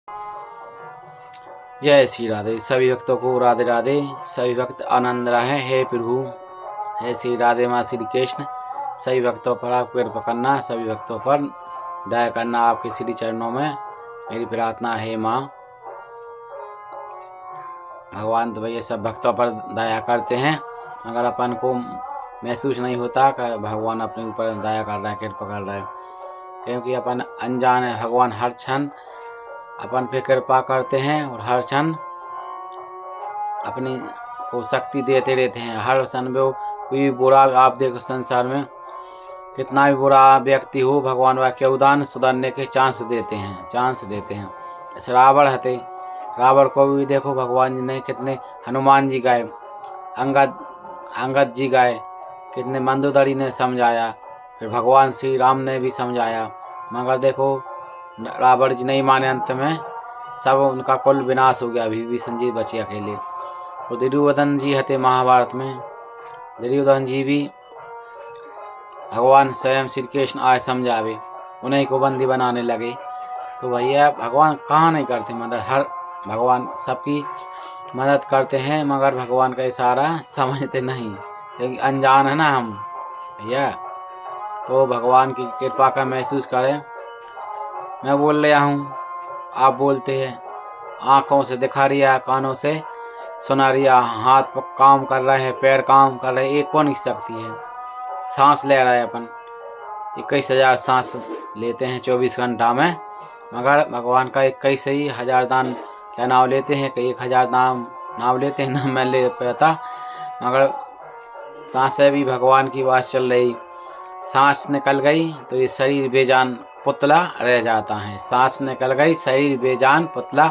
जय श्री राधे। सभी भक्तों को राधे राधे। सभी भक्त आनंद रहे। हे प्रभु, हे श्री राधे माँ श्री कृष्ण। सभी भक्तों पर आप कृपा करना, सभी भक्तों पर दया करना। आपके श्री चरणों में मेरी प्रार्थना है माँ। भगवान तो भैया सब भक्तों पर दया करते हैं, मगर अपन को महसूस नहीं होता कि भगवान अपने ऊपर दया कर रहे हैं, कृपा कर रहे हैं, क्योंकि अपन अनजान है। भगवान हर क्षण अपन पे कृपा करते हैं और हर क्षण अपनी को शक्ति देते रहते हैं। हर क्षण में कोई बुरा, आप देखो संसार में कितना भी बुरा व्यक्ति हो, भगवान वाक्य उदान सुधरने के चांस देते हैं। ऐसे रावण हते, रावण को भी देखो भगवान जी ने कितने, हनुमान जी गए, अंगद जी गए, कितने मंदोदरी ने समझाया, फिर भगवान श्री राम ने भी समझाया, मगर देखो रावण जी नहीं माने। अंत में सब उनका कुल विनाश हो गया। विभीषण जी बचे अकेले। और दुर्योधन जी हते महाभारत में, दुर्योधन जी भी भगवान स्वयं श्री कृष्ण आए समझावे, उन्हीं को बंदी बनाने लगे। तो भैया भगवान कहाँ नहीं करते मदद, हर भगवान सबकी मदद करते हैं, मगर भगवान का इशारा समझते नहीं, क्योंकि अनजान है ना हम भैया। तो भगवान की कृपा का महसूस करें। मैं बोल रहा हूँ, आप बोलते हैं, आँखों से दिखा रिया, कानों से सुना रिया, हाथ पर काम कर रहे हैं, पैर काम कर रहे हैं, एक कौन की शक्ति है। सांस ले रहा है अपन, 21,000 सांस लेते हैं 24 घंटा में, मगर भगवान का 21,000 दान क्या नाम लेते हैं कि 1,000 नाम लेते हैं ना, मैं ले पाता, मगर सांसें भी भगवान की बात चल रही। सांस निकल गई तो ये शरीर बेजान पुतला रह जाता है। सांस निकल गई, शरीर बेजान पुतला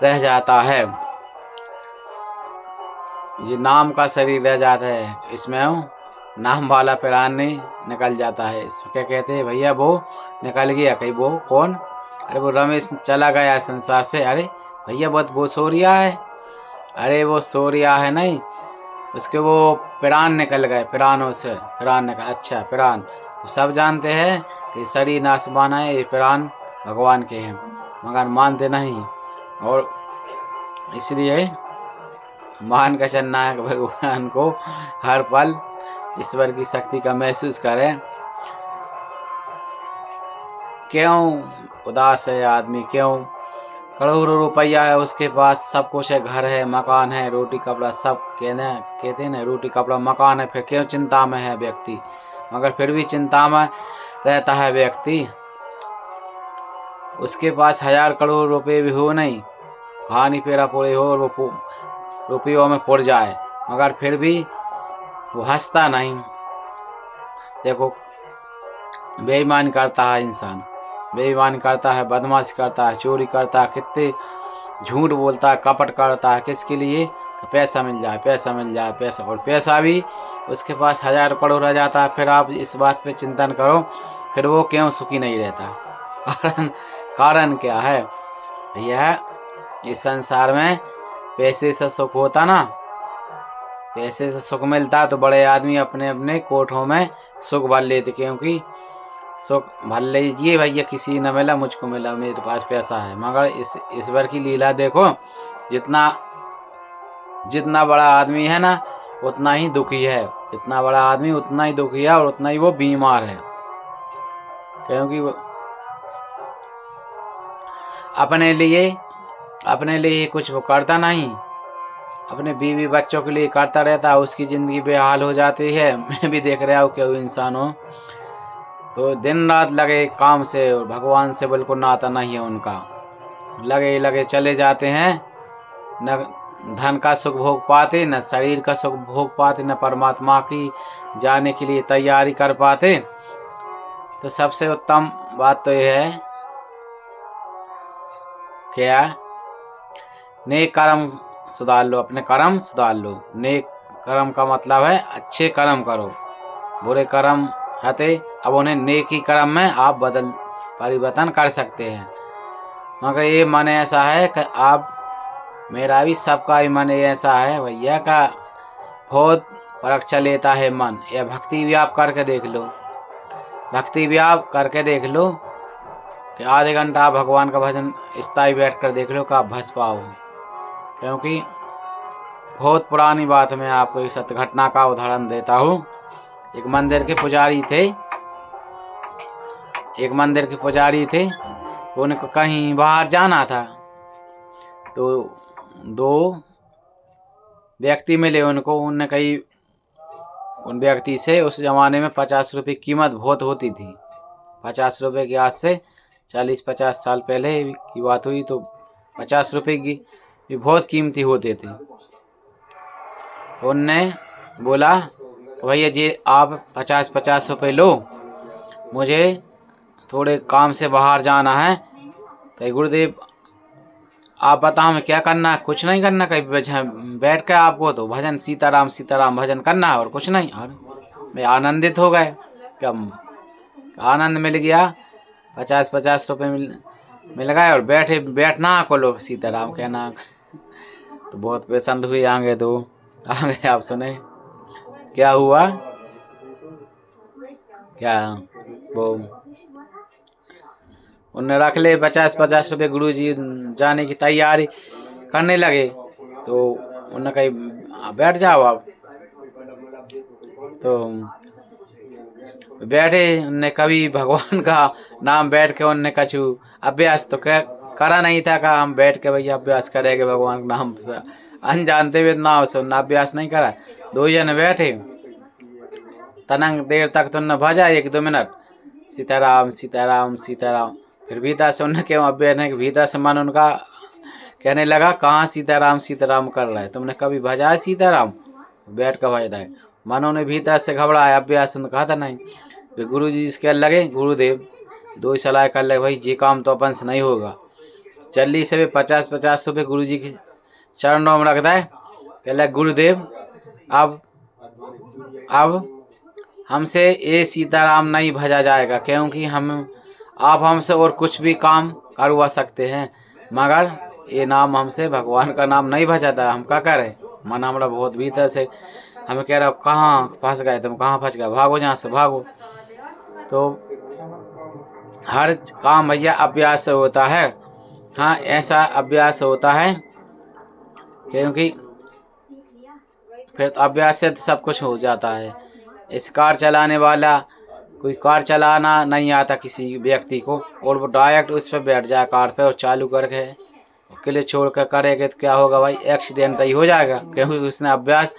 रह जाता है। ये नाम का शरीर रह जाता है, इसमें नाम वाला प्राण नहीं निकल जाता है। इसमें क्या कहते हैं भैया, वो निकल गया। कहीं वो कौन? अरे वो रमेश चला गया संसार से। अरे भैया वो सूर्या है। अरे वो सूर्या है नहीं, उसके वो प्राण निकल गए, प्राणों से प्राण निकल। अच्छा प्राण तो सब जानते हैं कि शरीर नाशवान है, ये प्राण भगवान के हैं, मगर मानते नहीं। और इसलिए मान का चलना है भगवान को हर पल ईश्वर की शक्ति का महसूस करें। क्यों उदास है आदमी, क्यों? करोड़ों रुपया है उसके पास, सब कुछ है, घर है, मकान है, रोटी कपड़ा सब कहते हैं ना, रोटी कपड़ा मकान है, फिर क्यों चिंता में है व्यक्ति? मगर फिर भी चिंता में रहता है व्यक्ति। उसके पास 1,000 करोड़ रुपए भी हो नहीं, कहानी पेरा पूरे हो और वो रुपयों में पुर जाए, मगर फिर भी वो हंसता नहीं। देखो बेईमान करता है इंसान, बेईमान करता है, बदमाश करता है, चोरी करता है, कितने झूठ बोलता है, कपट करता है, किसके लिए? पैसा मिल जाए, पैसा मिल जाए, पैसा। और पैसा भी उसके पास 1,000 करोड़ रह जाता है। फिर आप इस बात पे चिंतन करो, फिर वो क्यों सुखी नहीं रहता? कारण क्या है? यह इस संसार में पैसे से सुख होता ना, पैसे से सुख मिलता तो बड़े आदमी अपने अपने कोठों में सुख भर लेते, क्योंकि सुख भर लीजिए भैया, किसी न मिला, मुझको मिला, मेरे पास पैसा है। मगर इस ईश्वर की लीला देखो, जितना बड़ा आदमी है ना उतना ही दुखी है, जितना बड़ा आदमी उतना ही दुखी है, और उतना ही वो बीमार है, क्योंकि वो अपने लिए कुछ वो करता नहीं, अपने बीवी बच्चों के लिए करता रहता है, उसकी ज़िंदगी बेहाल हो जाती है। मैं भी देख रहा हूँ कि इंसान हो तो दिन रात लगे काम से, और भगवान से बिल्कुल नाता नहीं है उनका। लगे चले जाते हैं, न धन का सुख भोग पाते, न शरीर का सुख भोग पाते, न परमात्मा की जाने के लिए तैयारी कर पाते। तो सबसे उत्तम बात तो यह है क्या? नेक कर्म सुधार लो, अपने कर्म सुधार लो। नेक कर्म का मतलब है अच्छे कर्म करो, बुरे कर्म हते अब उन्हें नेक ही कर्म में आप परिवर्तन कर सकते हैं। मगर ये मन ऐसा है कि आप, मेरा भी, सबका ही मन ऐसा है भैया का बहुत परीक्षा लेता है मन। यह भक्ति भी आप करके देख लो, भक्ति भी आप करके देख लो, कि आधे घंटा आप भगवान का भजन स्थायी बैठ कर देख लो कि आप भज पाओ। क्योंकि बहुत पुरानी बात मैं आपको इस सत्य घटना का उदाहरण देता हूँ। एक मंदिर के पुजारी थे, तो उनको कहीं बाहर जाना था। तो दो व्यक्ति मिले उनको। उनने कही उन व्यक्ति से, उस ज़माने में 50 रुपये कीमत बहुत होती थी। 50 रुपये की आज से 40-50 साल पहले की बात हुई, तो 50 रुपये की भी बहुत कीमती होते थे। तो उनने बोला कि भैया जी आप 50-50 रुपये लो, मुझे थोड़े काम से बाहर जाना है। तो गुरुदेव आप बताओ मैं क्या करना है? कुछ नहीं करना, कहीं बैठ के आपको तो भजन सीताराम सीताराम भजन करना है और कुछ नहीं। और मैं आनंदित हो गए, कम आनंद मिल गया। 50-50 रुपये मिल गए और बैठना को लो सीताराम कहना। तो बहुत पसंद हुई। आगे आप सुने क्या हुआ। क्या वो उन्हें रख ले 50-50 रुपये। गुरुजी जाने की तैयारी करने लगे, तो उन्हें कहीं बैठ जाओ आप। तो बैठे, उनने कभी भगवान का नाम बैठ के उनने कछु अभ्यास तो करा नहीं था। कि हम बैठ के भैया अभ्यास करेंगे भगवान के नाम से, अनजानते हुए ना सुनना अभ्यास नहीं करा। 2 जन बैठे, तनंग देर तक तो उन्हें भजा 1-2 मिनट सीताराम सीताराम सीताराम। फिर भीतर से उन्हें क्यों अभ्यास नहीं, भीतर से मन उनका कहने लगा कहाँ सीताराम सीताराम कर रहा है, तुमने कभी भजा है सीताराम? बैठ कर भज रहा है। मनों ने भीतर से घबराया, अभ्यास उन्होंने कहा था नहीं। फिर गुरु जी इसके लगे, गुरुदेव 2 सलाह कर ले, भाई ये काम तो अपन से नहीं होगा। जल्दी से भी 50-50 रुपये गुरु जी के चरणों में रख दे। कह लगे गुरुदेव अब हमसे ये सीताराम नहीं भजा जाएगा, क्योंकि आप हमसे और कुछ भी काम करवा सकते हैं, मगर ये नाम हमसे भगवान का नाम नहीं भजाता। हम क्या करें? मन हमारा बहुत भीतर से हमें कह रहा कहाँ फंस गए तुम, कहाँ फंस गए, भागो यहाँ से भागो। तो हर काम भैया अभ्यास से होता है। हाँ, ऐसा अभ्यास होता है, क्योंकि फिर तो अभ्यास से सब कुछ हो जाता है। इस कार चलाने वाला, कोई कार चलाना नहीं आता किसी व्यक्ति को, और वो डायरेक्ट उस पर बैठ जाए कार पे और चालू करके अकेले छोड़ कर करेगा तो क्या होगा भाई? एक्सीडेंट ही हो जाएगा, क्योंकि उसने अभ्यास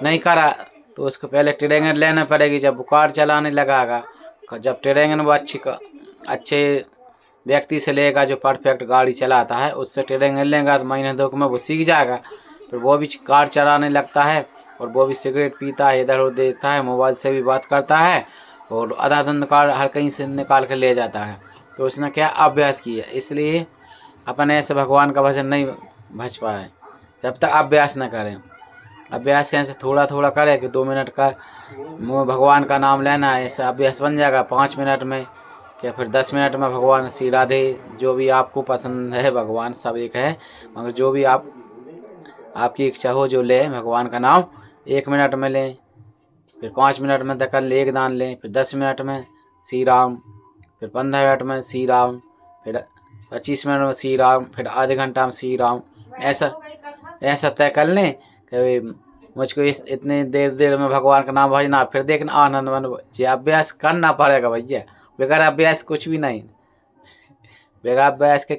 नहीं करा। तो उसको पहले ट्रेनिंग लेना पड़ेगी। जब वो कार चलाने लगागा, जब ट्रेनिंग वो अच्छे व्यक्ति से लेगा जो परफेक्ट गाड़ी चलाता है, उससे ट्रेनिंग लेगा तो महीने 2 में वो सीख जाएगा। फिर वो भी कार चलाने लगता है, और वो भी सिगरेट पीता है, इधर उधर देखता है, मोबाइल से भी बात करता है, और आधा धुंध कार हर कहीं से निकाल कर ले जाता है। तो उसने क्या अभ्यास किया। इसलिए अपन ऐसे भगवान का भजन नहीं भज पाए जब तक अभ्यास न करें। अभ्यास ऐसे थोड़ा थोड़ा करें कि 2 मिनट का भगवान का नाम लेना है, ऐसा अभ्यास बन जाएगा 5 मिनट में, क्या फिर 10 मिनट में भगवान श्री राधे जो भी आपको पसंद है, भगवान सब एक है, मगर जो भी आपकी इच्छा हो जो ले भगवान का नाम 1 मिनट में लें, फिर 5 मिनट में तक ले एक दान लें, फिर 10 मिनट में श्री राम, फिर 15 मिनट में श्री राम, फिर 25 मिनट में श्री राम, फिर आधे घंटा में श्री राम। ऐसा तय कर लें कि मुझको इतने देर में भगवान का नाम भजना। फिर देखना आनंद मन। ये अभ्यास करना पड़ेगा भैया, बगैर अभ्यास कुछ भी नहीं, बगैर अभ्यास के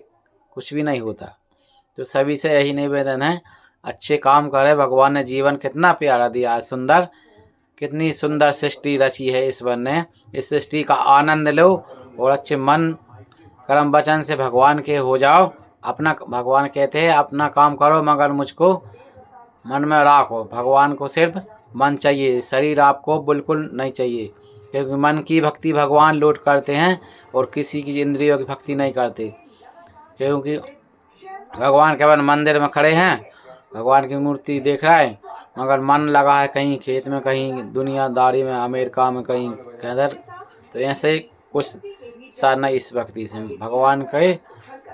कुछ भी नहीं होता। तो सभी से यही निवेदन है, अच्छे काम करें। भगवान ने जीवन कितना प्यारा दिया है, सुंदर, कितनी सुंदर सृष्टि रची है ईश्वर ने। इस सृष्टि का आनंद लो और अच्छे मन कर्म वचन से भगवान के हो जाओ। अपना भगवान कहते हैं अपना काम करो मगर मुझको मन में रखो। भगवान को सिर्फ मन चाहिए, शरीर आपको बिल्कुल नहीं चाहिए, क्योंकि मन की भक्ति भगवान लौट करते हैं और किसी की इंद्रियों की भक्ति नहीं करते। क्योंकि भगवान केवल मंदिर में खड़े हैं, भगवान की मूर्ति देख रहा है, मगर मन लगा है कहीं खेत में, कहीं दुनियादारी में, अमेरिका में, कहीं किधर। तो ऐसे कुछ साधना इस भक्ति से भगवान के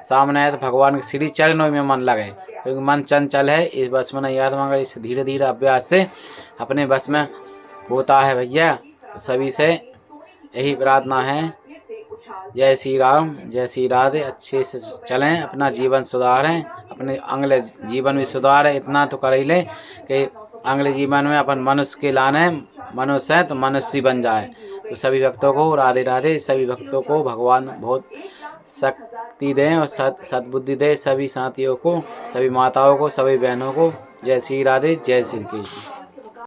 सामने है, तो भगवान के श्री चरणों में मन लगे, क्योंकि मन चंचल है, इस बस में नहीं आता, मगर इस धीरे धीरे अभ्यास से अपने बस में होता है भैया। तो सभी से यही प्रार्थना है जय श्री राम, जय श्री राधे। अच्छे से चलें, अपना जीवन सुधारें, अपने अगले जीवन में सुधारें। इतना तो कर ही लें कि अगले जीवन में अपन मनुष्य के लाने, मनुष्य है तो मनुष्य बन जाए। तो सभी भक्तों को राधे राधे। सभी भक्तों को भगवान बहुत शक्ति दें और सद्बुद्धि दें। सभी साथियों को, सभी माताओं को, सभी बहनों को जय श्री राधे, जय श्री कृष्ण।